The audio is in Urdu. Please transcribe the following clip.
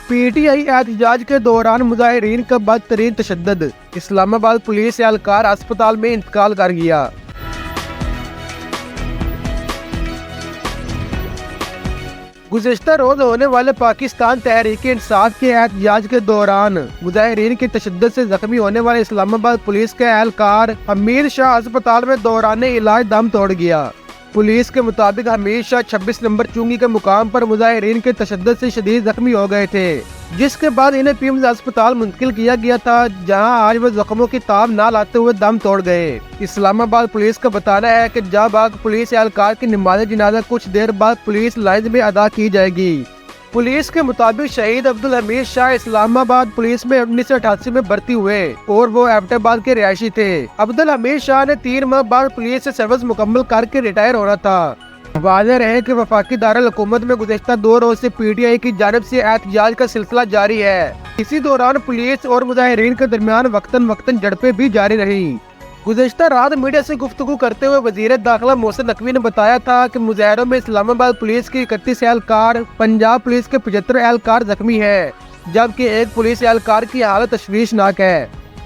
پی ٹی آئی احتجاج کے دوران مظاہرین کا بدترین تشدد، اسلام آباد پولیس اہلکار ہسپتال میں انتقال کر گیا۔ گزشتہ روز ہونے والے پاکستان تحریک انصاف کے احتجاج کے دوران مظاہرین کے تشدد سے زخمی ہونے والے اسلام آباد پولیس کے اہلکار حمید شاہ ہسپتال میں دوران علاج دم توڑ گیا۔ پولیس کے مطابق حمید شاہ 26 نمبر چونگی کے مقام پر مظاہرین کے تشدد سے شدید زخمی ہو گئے تھے، جس کے بعد انہیں پیمز ہسپتال منتقل کیا گیا تھا، جہاں آج وہ زخموں کی تاب نہ لاتے ہوئے دم توڑ گئے۔ اسلام آباد پولیس کا بتانا ہے کہ جاں بحق پولیس اہلکار کی نماز جنازہ کچھ دیر بعد پولیس لائنز میں ادا کی جائے گی۔ پولیس کے مطابق شہید عبدالحمید شاہ اسلام آباد پولیس میں 1988 میں بھرتی ہوئے اور وہ ایبٹ آباد کے رہائشی تھے۔ عبدالحمید شاہ نے 3 ماہ بعد پولیس سے سروس مکمل کر کے ریٹائر ہونا تھا۔ واضح رہے کہ وفاقی دارالحکومت میں گزشتہ 2 روز سے پی ٹی آئی کی جانب سے احتجاج کا سلسلہ جاری ہے۔ اسی دوران پولیس اور مظاہرین کے درمیان وقتاً جھڑپیں بھی جاری رہی۔ گزشتہ رات میڈیا سے گفتگو کرتے ہوئے وزیر داخلہ محسن نقوی نے بتایا تھا کہ مظاہروں میں اسلام آباد پولیس کے 31 اہلکار، پنجاب پولیس کے 75 اہلکار زخمی ہیں، جبکہ ایک پولیس اہلکار کی حالت تشویشناک ہے۔